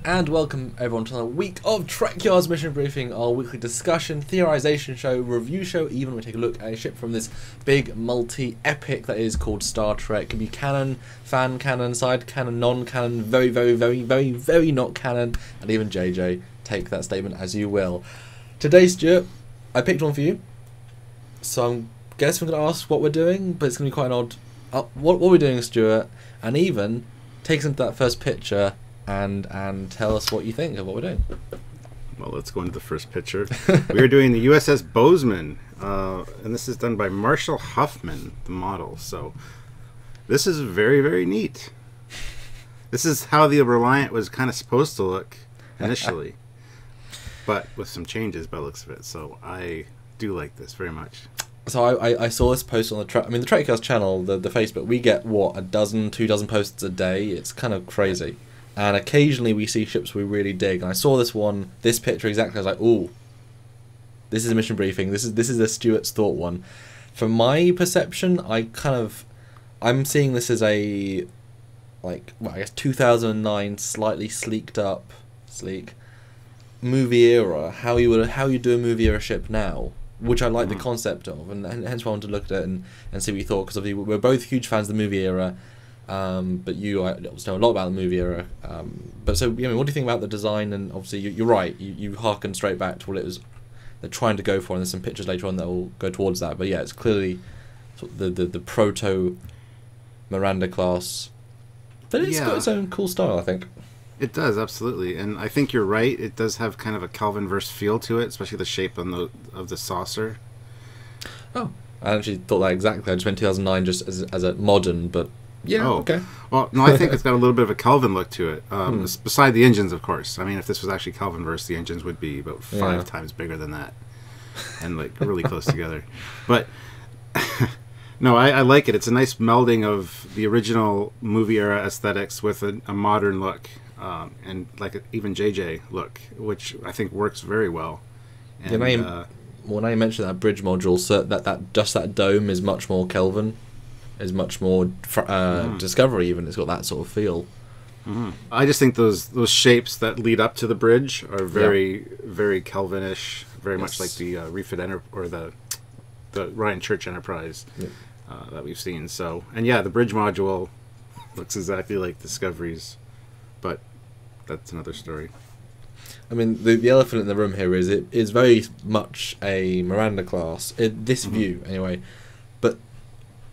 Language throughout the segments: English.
And welcome everyone to another week of Trekyards Mission Briefing, our weekly discussion, theorization show, review show, even we take a look at a ship from this big multi-epic that is called Star Trek. It can be canon, fan canon, side canon, non-canon, very not canon, and even JJ. Take that statement as you will. Today, Stuart, I picked one for you, so I guess we're going to ask what we're doing, but it's going to be quite an odd... what we're doing, Stuart, and even take us into that first picture and tell us what you think of what we're doing. Well, let's go into the first picture. We are doing the Uss Bozeman, and this is done by Marshall Huffman, the model. So this is very neat. This is how the Reliant was kind of supposed to look initially, but with some changes by the looks of it. So I do like this very much. So I saw this post on the Trekyards channel, the Facebook. We get what, 2 dozen posts a day. It's kind of crazy. And occasionally we see ships we really dig. And I saw this picture exactly. I was like, ooh, this is a mission briefing. This is a Stuart's thought one. From my perception, I'm seeing this as a, I guess 2009 slightly sleek movie era. How you do a movie era ship now, which I like the concept of, and hence why I wanted to look at it and see what you thought, because obviously we're both huge fans of the movie era. But you know a lot about the movie era. But so, what do you think about the design? And obviously, you're right. You harken straight back to what it was they're trying to go for, and there's some pictures later on that will go towards that. But yeah, it's clearly sort of the proto Miranda class, but it's got its own cool style, I think. It does, absolutely, and I think you're right. It does have kind of a Kelvin-verse feel to it, especially the shape of the saucer. Oh, I actually thought that exactly. I just meant 2009 just as a modern, but. Yeah, okay. Well, no, I think it's got a little bit of a Kelvin look to it. Beside the engines, of course. I mean, if this was actually Kelvin-verse, the engines would be about 5 times bigger than that. And, really close together. But, no, I like it. It's a nice melding of the original movie-era aesthetics with a modern look. And, even JJ look, which I think works very well. And, when I mentioned that bridge module, so that dome is much more Kelvin. Is much more Discovery, even. It's got that sort of feel. I just think those shapes that lead up to the bridge are very Kelvinish, very much like the refit or the Ryan Church Enterprise that we've seen. So, and yeah, the bridge module looks exactly like Discovery's, but that's another story. I mean, the elephant in the room here is it is very much a Miranda class, this view anyway. But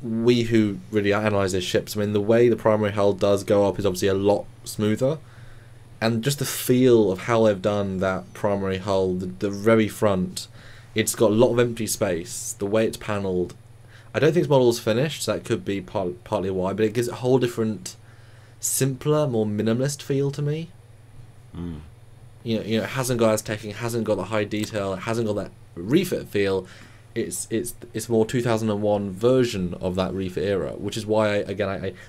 we who really analyse these ships, I mean, the way the primary hull does go up is obviously a lot smoother, and just the feel of how they've done that primary hull, the very front, it's got a lot of empty space. The way it's panelled, I don't think its model's finished, so that could be partly why, but it gives it a whole different, simpler, more minimalist feel to me. You know, it hasn't got aztecing, it hasn't got the high detail, it hasn't got that refit feel. It's more 2001 version of that refit era, which is why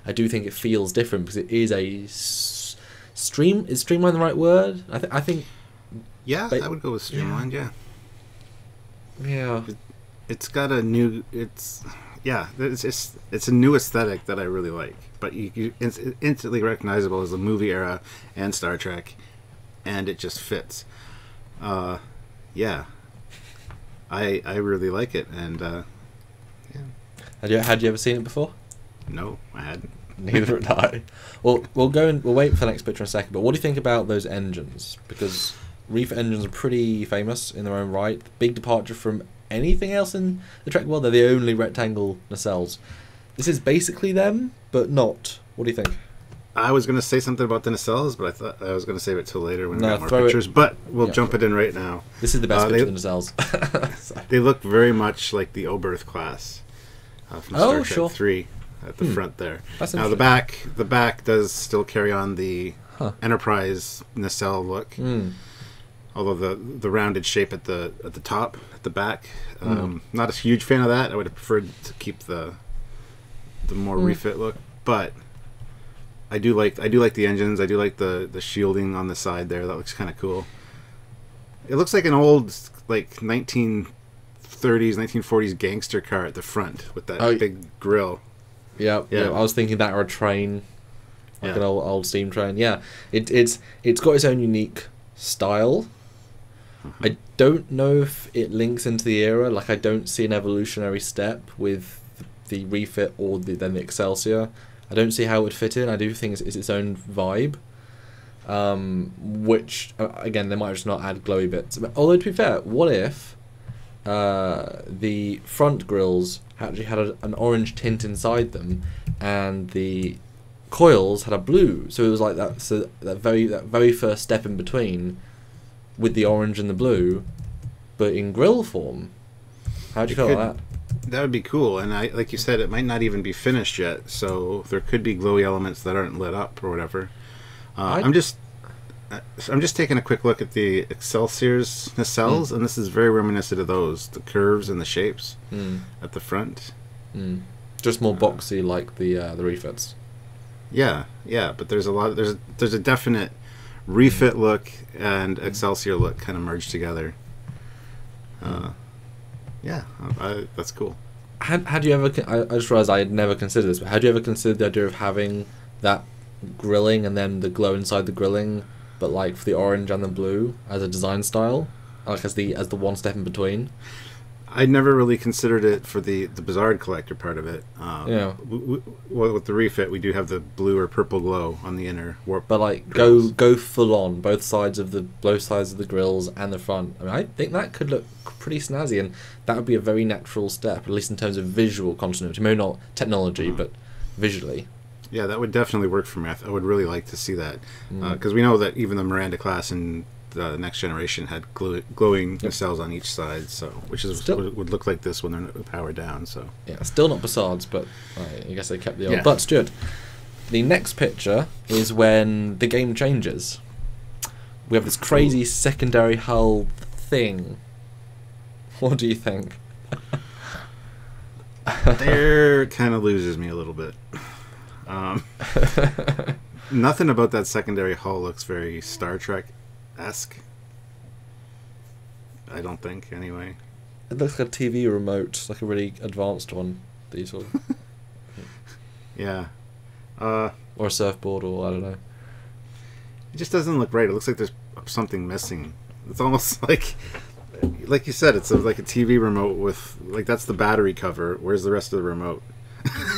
I do think it feels different, because it is is streamlined the right word? I think. Yeah, I would go with streamlined. Yeah. It's got a new. It's a new aesthetic that I really like, but it's instantly recognizable as the movie era and Star Trek, and it just fits. I really like it, and Had you ever seen it before? No, I hadn't. Neither had I. Well, we'll wait for the next picture in a second. But what do you think about those engines? Because reef engines are pretty famous in their own right. Big departure from anything else in the Trek world. They're the only rectangle nacelles. This is basically them, but not. What do you think? I was going to say something about the nacelles, but I thought I was going to save it till later when we got more pictures. But we'll jump it in right now. This is the best picture of the nacelles. They look very much like the Oberth class from Star Trek 3 at the front there. Now the back does still carry on the Enterprise nacelle look, although the rounded shape at the top, at the back, not a huge fan of that. I would have preferred to keep the more refit look, but I do like the engines. I do like the shielding on the side there. That looks kind of cool. It looks like an old 1930s, 1940s gangster car at the front with that big grill. Yeah. I was thinking that or a train. like an old steam train. Yeah, it's got its own unique style. I don't know if it links into the era. Like, I don't see an evolutionary step with the refit or then the Excelsior. I don't see how it would fit in. I do think it's its own vibe. Which, again, they might just not add glowy bits. But, although, to be fair, what if the front grills actually had an orange tint inside them, and the coils had a blue? So it was like that. So that very first step in between, with the orange and the blue, but in grill form. How do you feel about that? That would be cool, and like you said, it might not even be finished yet, so there could be glowy elements that aren't lit up or whatever. I'm just taking a quick look at the Excelsior's nacelles, and this is very reminiscent of those, the curves and the shapes at the front. Just more boxy, like the refits. Yeah, but there's a definite refit look and Excelsior look kind of merged together. That's cool. Had you ever? I just realized I had never considered this, but had you ever considered the idea of having that grilling and then the glow inside the grilling, but like for the orange and the blue as a design style, like as the one step in between? I never really considered it for the Bizarre collector part of it. With the refit, we do have the blue or purple glow on the inner warp. But like go full on both sides of the grills and the front. I mean, I think that could look pretty snazzy, and that would be a very natural step, at least in terms of visual continuity. Maybe not technology, but visually. Yeah, that would definitely work for me. I would really like to see that, because we know that even the Miranda class and the Next Generation had glowing nacelles on each side, so which would look like this when they're powered down. So yeah, still not Passards, but I guess they kept the old. Yeah. But Stuart, the next picture is when the game changes. We have this crazy secondary hull thing. What do you think? There kind of loses me a little bit. Nothing about that secondary hull looks very Star Trek-esque. I don't think, anyway. It looks like a TV remote, like a really advanced one. These ones. Yeah. Or a surfboard, or I don't know. It just doesn't look right. It looks like there's something missing. It's almost like you said, it's like a TV remote with, like, that's the battery cover. Where's the rest of the remote?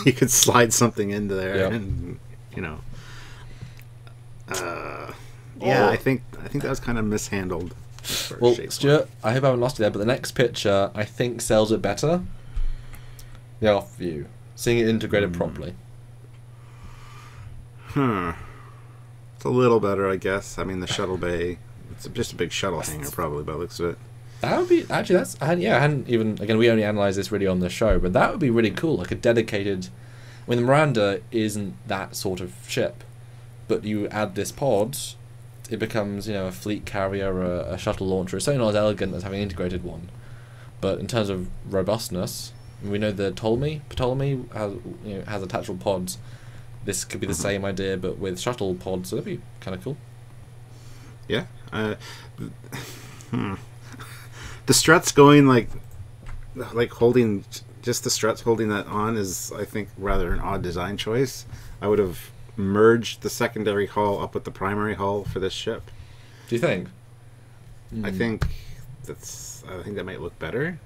You could slide something into there, and you know. I think that was kind of mishandled. Well, Stuart, I hope I haven't lost you there, but the next picture I think sells it better. The off view, seeing it integrated properly. It's a little better, I guess. I mean, the Shuttle Bay, it's just a big shuttle hangar, probably, by the looks of it. That would be actually I hadn't even, again, we only analysed this really on the show, but that would be really cool, like a dedicated. I mean, the Miranda isn't that sort of ship, but you add this pod, it becomes, a fleet carrier, a shuttle launcher. It's certainly not as elegant as having an integrated one, but in terms of robustness, we know the Ptolemy has attachable pods. This could be the same idea, but with shuttle pods, so that'd be kind of cool. Yeah. The struts going like holding, just the struts holding that on is, I think, rather an odd design choice. I would have merged the secondary hull up with the primary hull for this ship. Do you think? I think that might look better.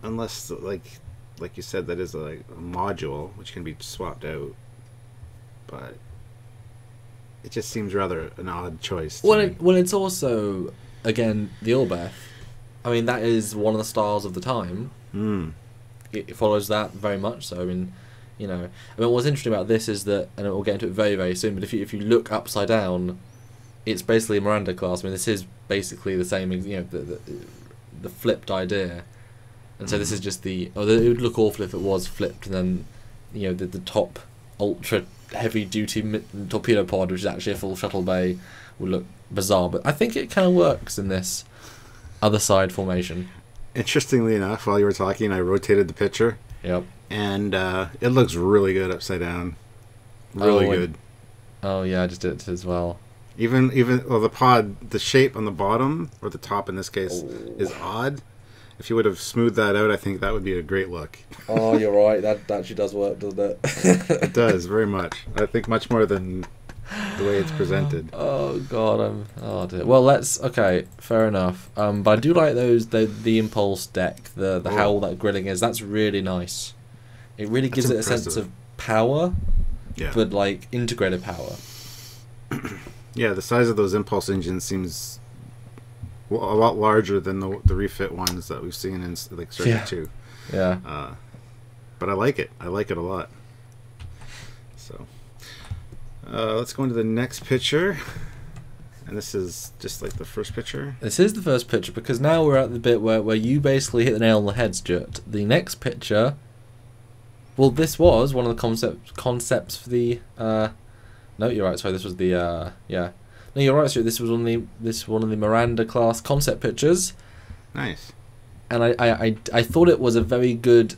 Unless, like you said, that is a module which can be swapped out, but it just seems rather an odd choice. Well, it's also, again, the Orbeth. I mean, that is one of the styles of the time. It follows that very much so. I mean, what's interesting about this is that, and we'll get into it very, very soon, but if you look upside down, it's basically a Miranda class. I mean, this is basically the same, the flipped idea. And so this is just it would look awful if it was flipped, and then, the top ultra heavy duty torpedo pod, which is actually a full Shuttle Bay, would look bizarre. But I think it kind of works in this other side formation. Interestingly enough, while you were talking, I rotated the picture. Yep. And it looks really good upside down. Really good. Oh yeah, I just did it as well. Even the pod, the shape on the bottom, or the top in this case, is odd. If you would have smoothed that out, I think that would be a great look. Oh, you're right. That actually does work, doesn't it? It does, very much. I think much more than the way it's presented. Oh God, oh dear. Well, okay, fair enough. But I do like the impulse deck, the how that grilling is. That's really nice. It really gives it a sense of power, but like integrated power. Yeah, the size of those impulse engines seems a lot larger than the refit ones that we've seen in like Circuit 2. Yeah. But I like it. I like it a lot. So, let's go into the next picture. And this is just like the first picture. This is the first picture because now we're at the bit where you basically hit the nail on the head, Stuart. The next picture. Well, this was one of the concepts for the. No, you're right. Sorry, this was the. Yeah. No, you're right, Stuart. This was one of the Miranda class concept pictures. Nice. And I thought it was a very good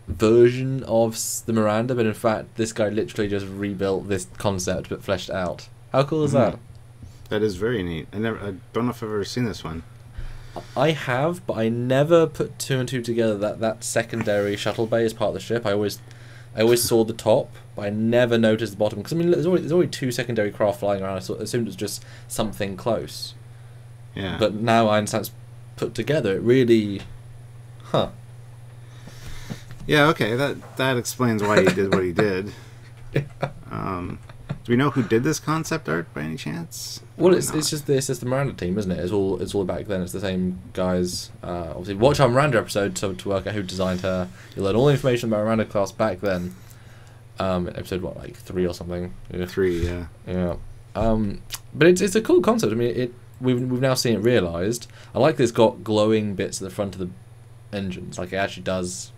version of the Miranda, but in fact, this guy literally just rebuilt this concept but fleshed out. How cool is that? That is very neat. I don't know if I've ever seen this one. I have, but I never put two and two together that secondary shuttle bay is part of the ship. I always saw the top, but I never noticed the bottom. Because I mean, there's already two secondary craft flying around. I assumed it was just something close. Yeah. But now I understand it's put together. It really, Yeah. Okay. That explains why he did what he did. Do we know who did this concept art by any chance? Well, it's just the Miranda team, isn't it? It's all back then. It's the same guys. Obviously, watch our Miranda episode to work out who designed her. You'll learn all the information about Miranda class back then. Episode like 3 or something. Yeah. 3, yeah. Yeah. But it's a cool concept. I mean, we've now seen it realised. I like that it's got glowing bits at the front of the engines. Like it actually does.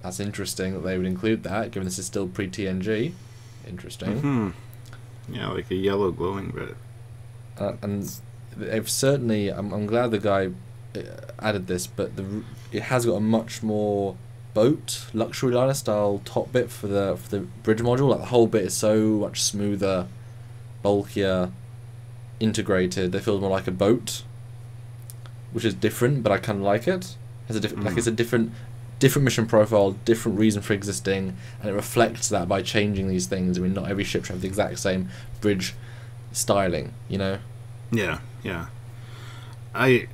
That's interesting that they would include that, given this is still pre-TNG. Interesting. Mm-hmm. Yeah, like a yellow glowing bit. And they've certainly. I'm glad the guy added this, but it has got a much more boat luxury liner style top bit for the bridge module. Like the whole bit is so much smoother, bulkier, integrated. It feels more like a boat, which is different, but I kind of like it. It's a different mission profile, different reason for existing, and it reflects that by changing these things. I mean, not every ship should have the exact same bridge styling, you know? Yeah. I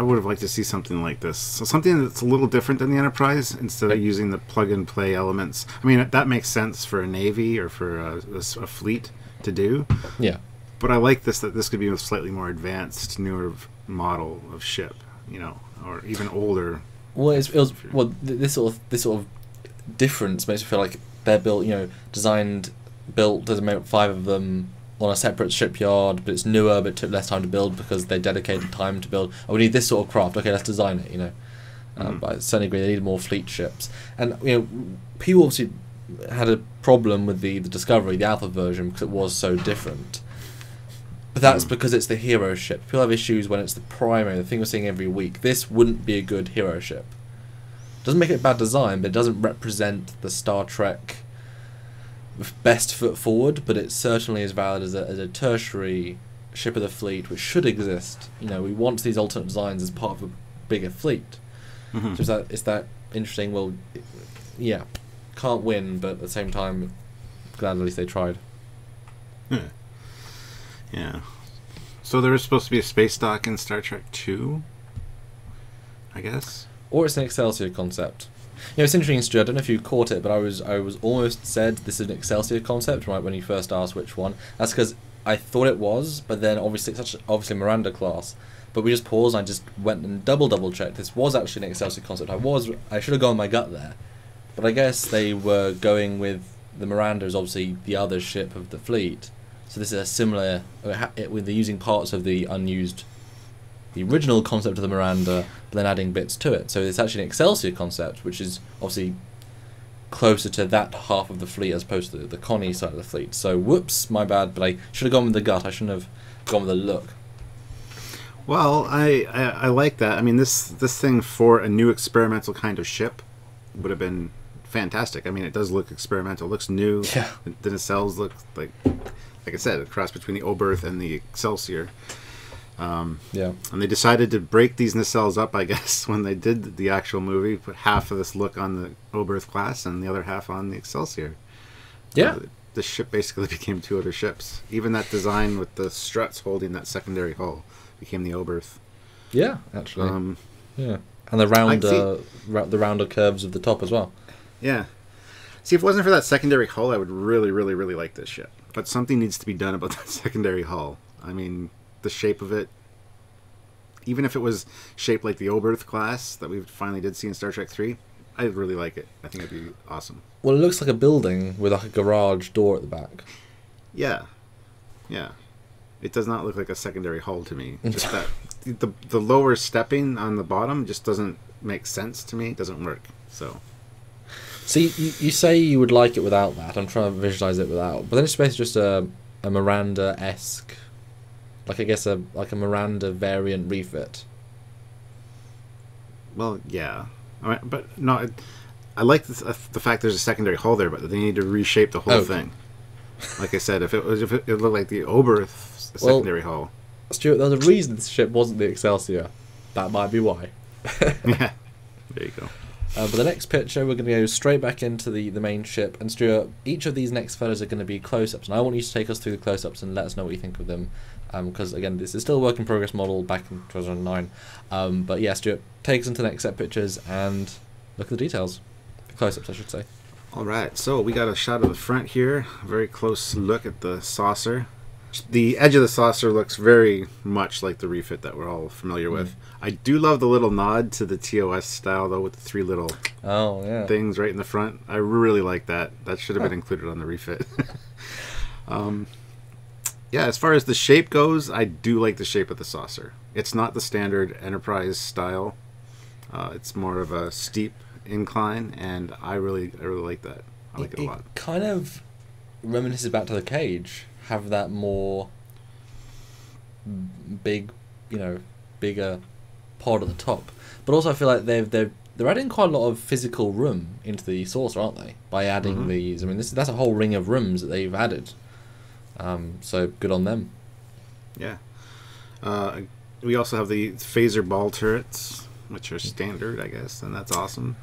would have liked to see something like this. So something that's a little different than the Enterprise, instead of using the plug-and-play elements. I mean, that makes sense for a Navy or for a fleet to do. Yeah. But I like that this could be a slightly more advanced, newer model of ship, you know, or even older. Well, this sort of difference makes me feel like they're built, you know, built. There's about 5 of them on a separate shipyard, but it's newer, but it took less time to build because they dedicated time to build. Oh, we need this sort of craft. Okay, let's design it. You know, but I certainly agree they need more fleet ships. And you know, people obviously had a problem with the Discovery, the Alpha version, because it was so different. But that's because it's the hero ship. People have issues when it's the primary, the thing we're seeing every week. This wouldn't be a good hero ship. Doesn't make it bad design, but it doesn't represent the Star Trek best foot forward, but it certainly is valid as a tertiary ship of the fleet, which should exist. You know, we want these alternate designs as part of a bigger fleet. Mm-hmm. So it's that interesting, well, yeah, can't win, but at the same time, glad at least they tried. Yeah. So there was supposed to be a space dock in Star Trek 2, I guess? Or it's an Excelsior concept. You know, it's interesting, Stu, I don't know if you caught it, but I was almost said this is an Excelsior concept, right, when you first asked which one. That's because I thought it was, but then obviously Miranda class. But we just paused and I just went and double checked. This was actually an Excelsior concept. I should have gone my gut there. But I guess they were going with the Miranda as obviously the other ship of the fleet. So this is a similar, with the using parts of the original concept of the Miranda, but then adding bits to it. So it's actually an Excelsior concept, which is obviously closer to that half of the fleet as opposed to the Connie side of the fleet. So whoops, my bad, but I should have gone with the gut. I shouldn't have gone with the look. Well, I like that. I mean, this thing for a new experimental kind of ship would have been fantastic. I mean, it does look experimental. It looks new. Yeah. The nacelles look like I said, a cross between the Oberth and the Excelsior. Yeah. And they decided to break these nacelles up, I guess, when they did the actual movie. Put half of this look on the Oberth class and the other half on the Excelsior. Yeah. The ship basically became two other ships. Even that design with the struts holding that secondary hull became the Oberth. Yeah, actually. Yeah. And the rounder curves of the top as well. Yeah. See, if it wasn't for that secondary hull, I would really, really, really like this ship. But something needs to be done about that secondary hull. I mean, the shape of it, even if it was shaped like the Oberth class that we finally did see in Star Trek 3, I really like it. I think it'd be awesome. Well, it looks like a building with like a garage door at the back. Yeah. Yeah. It does not look like a secondary hull to me. Just that the lower stepping on the bottom just doesn't make sense to me. It doesn't work. So you say you would like it without that. I'm trying to visualize it without. But then it's basically just a Miranda-esque, like I guess a Miranda variant refit. Well, yeah. But no, I like the fact there's a secondary hull there, but they need to reshape the whole thing. Like I said, if it looked like the Oberth secondary hull. Stuart, there's a reason this ship wasn't the Excelsior. That might be why. Yeah, there you go. But the next picture, we're going to go straight back into the main ship. And Stuart, each of these next photos are going to be close-ups. And I want you to take us through the close-ups and let us know what you think of them. Because, again, this is still a work-in-progress model back in 2009. But yeah, Stuart, take us into the next set pictures and look at the details. The close-ups, I should say. All right, so we got a shot of the front here. A very close look at the saucer. The edge of the saucer looks very much like the refit that we're all familiar with. I do love the little nod to the TOS style, though, with the three little things right in the front. I really like that. That should have been included on the refit. Yeah, as far as the shape goes, I do like the shape of the saucer. It's not the standard Enterprise style. It's more of a steep incline, and I really like that. I like it a lot. It kind of reminisces back to the Cage. Have that more bigger pod at the top, but also I feel like they're adding quite a lot of physical room into the saucer, aren't they? By adding these, I mean, that's a whole ring of rooms that they've added. So good on them. Yeah. We also have the phaser ball turrets, which are standard, I guess, and that's awesome.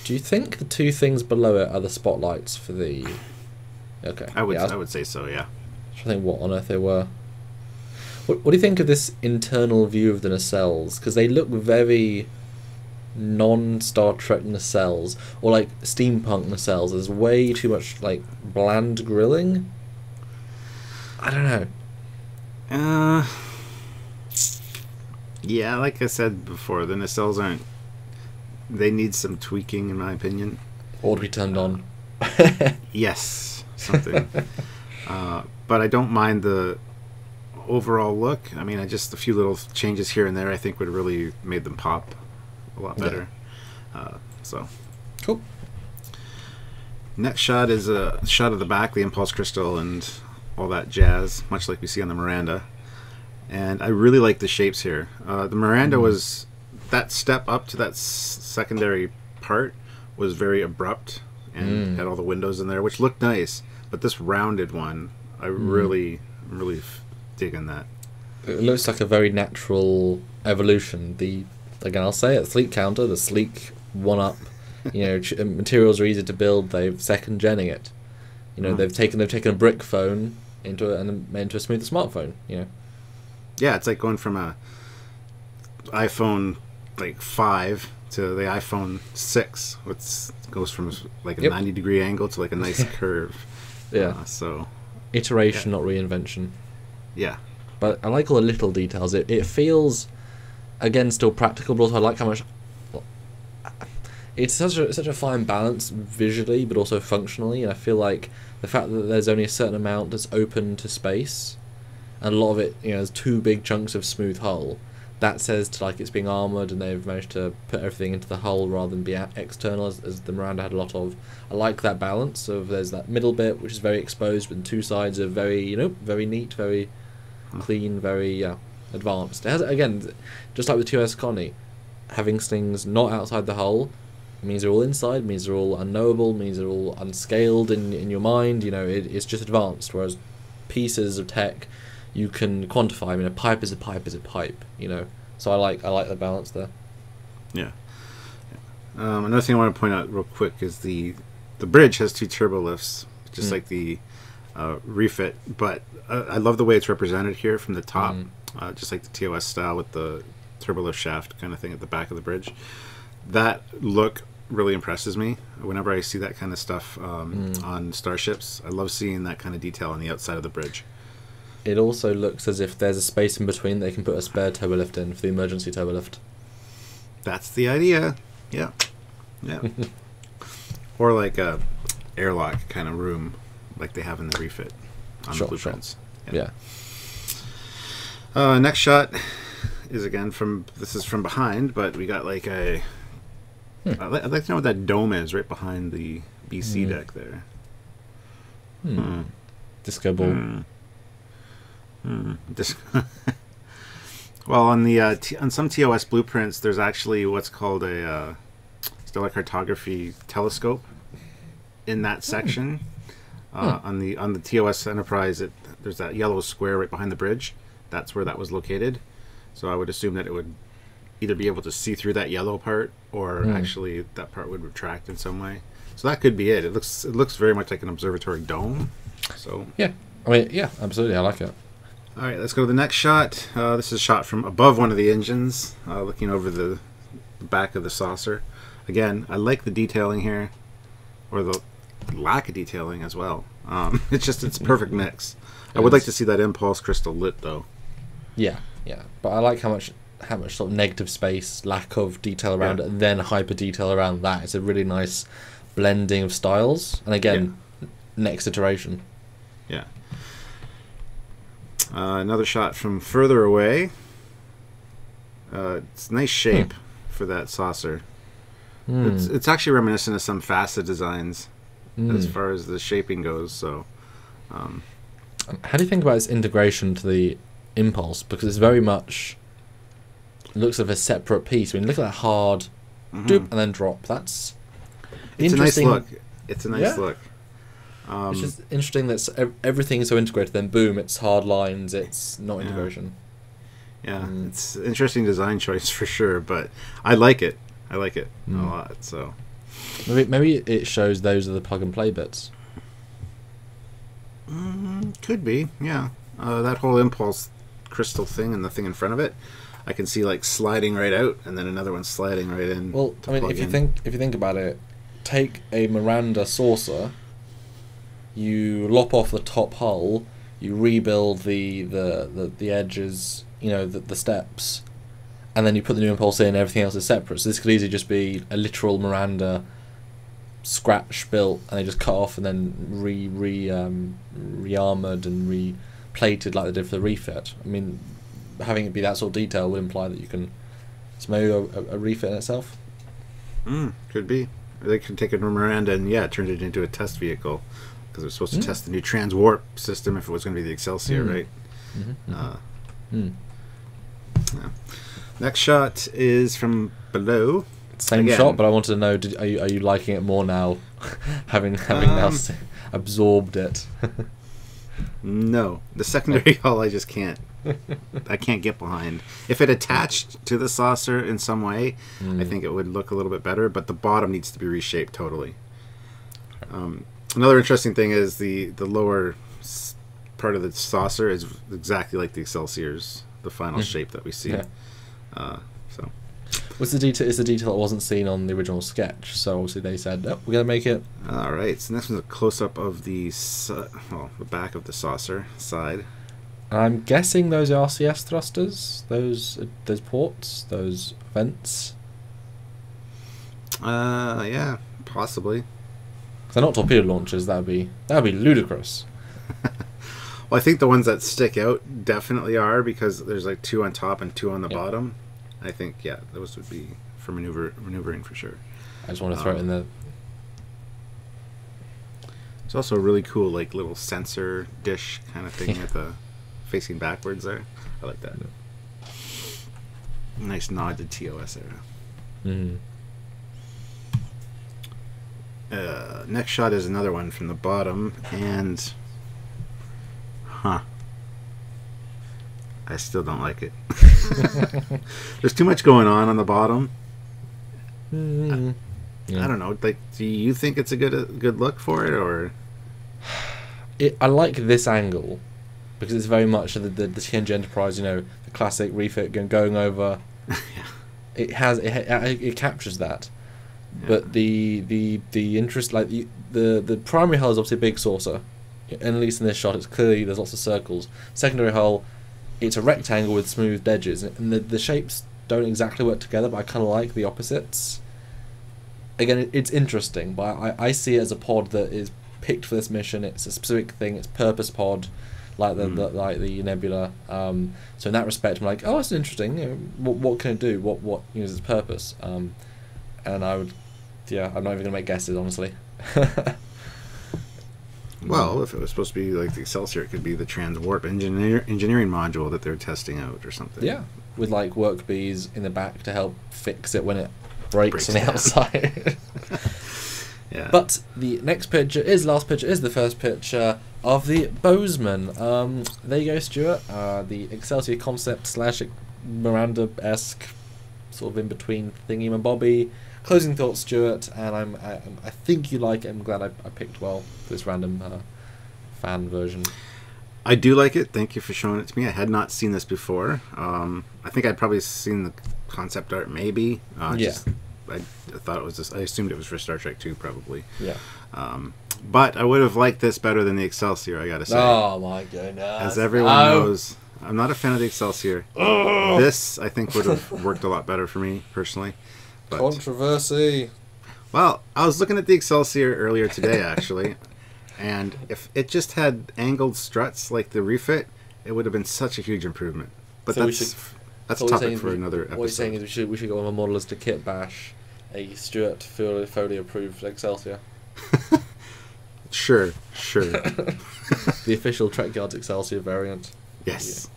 Do you think the two things below it are the spotlights for the? Okay. I would say so. Yeah. I think what on earth they were. What do you think of this internal view of the nacelles? Because they look very non-Star Trek nacelles, or like steampunk nacelles. There's way too much like bland grilling. I don't know. Yeah, like I said before, the nacelles aren't. They need some tweaking, in my opinion. Or to be turned on. Yes, something. But I don't mind the overall look. I mean, just a few little changes here and there I think would really made them pop a lot better. Yeah. So cool. Next shot is a shot of the back, the impulse crystal and all that jazz, much like we see on the Miranda. And I really like the shapes here. The Miranda was, that step up to that secondary part was very abrupt and had all the windows in there, which looked nice. But this rounded one, I really digging that. It looks like a very natural evolution. Again, I'll say it, sleek counter, the sleek one-up. Materials are easy to build. They've second-genning it. They've taken a brick phone into a smoother smartphone. Yeah, it's like going from a iPhone like 5 to the iPhone 6, which goes from like a 90-degree angle to like a nice curve. Yeah. So iteration, not reinvention. Yeah. But I like all the little details. It feels, again, still practical, but also I like how much. It's such a fine balance visually, but also functionally, and I feel like the fact that there's only a certain amount that's open to space, and a lot of it, there's two big chunks of smooth hull. That says to like it's being armoured, and they've managed to put everything into the hull rather than be external, as the Miranda had a lot of. I like that balance of there's that middle bit which is very exposed, but two sides are very very neat, very clean, very advanced. It has, again, just like with TOS Connie, having things not outside the hull means they're all inside, means they're all unknowable, means they're all unscaled in your mind. It's just advanced, whereas pieces of tech, you can quantify. I mean, a pipe is a pipe is a pipe, you know. So I like the balance there. Yeah. Another thing I want to point out real quick is the bridge has 2 turbo lifts, just like the refit. But I love the way it's represented here from the top, just like the TOS style with the turbo lift shaft kind of thing at the back of the bridge. That look really impresses me whenever I see that kind of stuff on starships. I love seeing that kind of detail on the outside of the bridge. It also looks as if there's a space in between they can put a spare turbo lift in for the emergency turbo lift. That's the idea. Yeah. Or like a airlock kind of room like they have in the refit on the blueprints. Yeah. Next shot is again from behind, but we got like a I'd like to know what that dome is right behind the BC deck there. Disco ball. Well, on the on some TOS blueprints, there's actually what's called a stellar cartography telescope in that section. On the TOS Enterprise, there's that yellow square right behind the bridge. That's where that was located. So I would assume that it would either be able to see through that yellow part, or actually that part would retract in some way. So that could be it. It looks very much like an observatory dome. So yeah, I mean, yeah, absolutely, I like it. All right, let's go to the next shot. This is shot from above one of the engines, looking over the back of the saucer. Again, I like the detailing here, or the lack of detailing as well. It's a perfect mix. I would like to see that impulse crystal lit though. Yeah, but I like how much sort of negative space, lack of detail around it, and then hyper detail around that. It's a really nice blending of styles. And again, next iteration. Yeah. Another shot from further away. It's a nice shape for that saucer. It's actually reminiscent of some facet designs as far as the shaping goes. So, how do you think about its integration to the impulse? Because it's very much looks like a separate piece. I mean, look at that hard doop and then drop. It's a nice look. It's a nice look. It's just interesting that everything is so integrated. Then boom, it's hard lines. It's not integration. Yeah, it's an interesting design choice for sure. But I like it. I like it a lot. So maybe it shows those are the plug and play bits. Could be. Yeah. That whole impulse crystal thing and the thing in front of it, I can see like sliding right out, and then another one sliding right in. Well, I mean, if you think about it, take a Miranda saucer, you lop off the top hull, you rebuild the edges, you know, the steps, and then you put the new impulse in. Everything else is separate. So this could easily just be a literal Miranda scratch built, and they just cut off and then re-armored and re-plated like they did for the refit. I mean, having it be that sort of detail would imply that you can. It's maybe a refit in itself. Could be. They could take a Miranda and turn it into a test vehicle, because they're supposed to test the new transwarp system if it was going to be the Excelsior, right? Next shot is from below. Same shot, but I wanted to know: are you liking it more now, having now absorbed it? No, the secondary hull I just can't. I can't get behind. If it attached to the saucer in some way, I think it would look a little bit better. But the bottom needs to be reshaped totally. Another interesting thing is the lower part of the saucer is exactly like the Excelsior's, the final shape that we see. So, what's the detail? Is the detail that wasn't seen on the original sketch? So obviously they said, "Oh, we're gonna make it." All right. So next one's a close up of the back of the saucer side. I'm guessing those are RCS thrusters, those ports, those vents. Yeah, possibly. They're not torpedo launchers. That'd be ludicrous. Well, I think the ones that stick out definitely are, because there's like 2 on top and 2 on the bottom. I think those would be for maneuvering for sure. I just want to throw it in there. It's also a really cool like little sensor dish kind of thing at the facing backwards there. I like that. Nice nod to TOS era. Next shot is another one from the bottom, and I still don't like it. There's too much going on the bottom. Mm-hmm. I don't know. Like, do you think it's a good look for it, or? I like this angle because it's very much the TNG Enterprise. You know, the classic refit going over. Yeah. It captures that. Yeah. But the interest, like the primary hull is obviously a big saucer, and at least in this shot, it's clearly there's lots of circles. Secondary hull, it's a rectangle with smoothed edges, and the shapes don't exactly work together, but I kind of like the opposites. Again, it's interesting, but I see it as a pod that is picked for this mission. It's a specific thing. It's purpose pod, like the Nebula. So in that respect, I'm like, oh, it's interesting. You know, what can it do? What is its purpose? And I would, I'm not even gonna make guesses, honestly. Well, if it was supposed to be like the Excelsior, it could be the transwarp engineering module that they're testing out or something. Yeah, with like work bees in the back to help fix it when it breaks on the outside. Yeah. But the last picture is the first picture of the Bozeman. There you go, Stuart. The Excelsior concept / Miranda-esque, sort of in between thingy and Bobby. Closing thoughts, Stuart, and I think you like it. I'm glad I picked well for this random fan version. I do like it. Thank you for showing it to me. I had not seen this before. I think I'd probably seen the concept art, maybe. I thought it was just. I assumed it was for Star Trek 2, probably. Yeah. But I would have liked this better than the Excelsior, I gotta say. Oh my goodness! As everyone knows, I'm not a fan of the Excelsior. This, I think, would have worked a lot better for me personally. But, controversy. Well, I was looking at the Excelsior earlier today, actually, and if it just had angled struts like the refit, it would have been such a huge improvement. But so that's a topic for another episode. What you're saying is we should go on a model as to kit bash a Stuart Foley approved Excelsior. Sure. The official Trekyards Excelsior variant. Yes.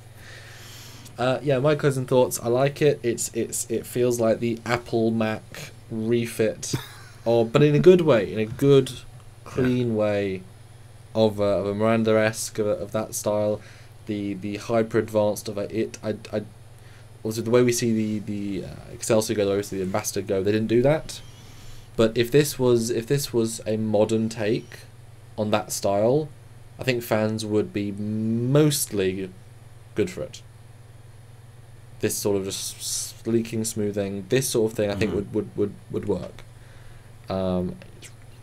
My closing thoughts. I like it. It feels like the Apple Mac refit, but in a good way, in a good, clean way, of a Miranda-esque of that style. The hyper advanced of it. Also the way we see the Excelsior go, obviously the Ambassador go. They didn't do that. But if this was a modern take on that style, I think fans would be mostly good for it. This sort of just leaking, smoothing, this sort of thing, I think would work. And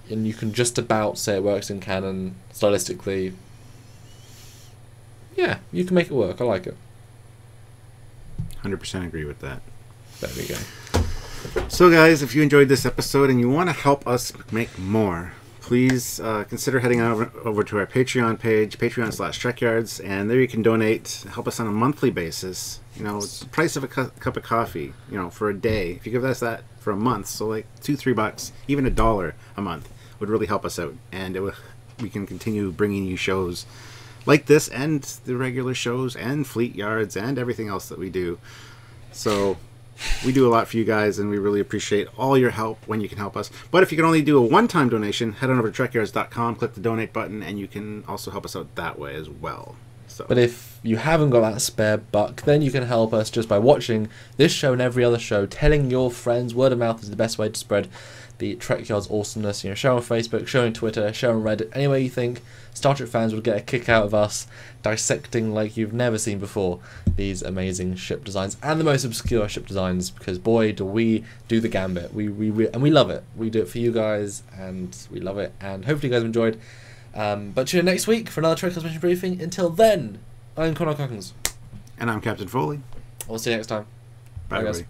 you can just about say it works in canon stylistically. Yeah, you can make it work. I like it. 100% agree with that. There we go. So guys, if you enjoyed this episode and you want to help us make more, please consider heading over to our Patreon page, patreon.com/Trekyards, and there you can donate, help us on a monthly basis. You know, it's the price of a cup of coffee, you know, for a day. If you give us that for a month, so like $2-3, even $1 a month would really help us out, and we can continue bringing you shows like this and the regular shows and Fleet Yards and everything else that we do. So we do a lot for you guys, and we really appreciate all your help when you can help us. But if you can only do a one-time donation, head on over to trekyards.com, click the donate button, and you can also help us out that way as well. So. But if you haven't got that spare buck, then you can help us just by watching this show and every other show, telling your friends. Word of mouth is the best way to spread the Trekyards awesomeness. You know, share on Facebook, share on Twitter, share on Reddit, anywhere you think Star Trek fans would get a kick out of us dissecting like you've never seen before these amazing ship designs and the most obscure ship designs, because boy do we do the gambit. We love it. We do it for you guys and we love it, and hopefully you guys have enjoyed. But tune in next week for another Trekyards mission briefing. Until then, I'm Connor Cockins. And I'm Captain Foley. We'll see you next time. Bye, guys.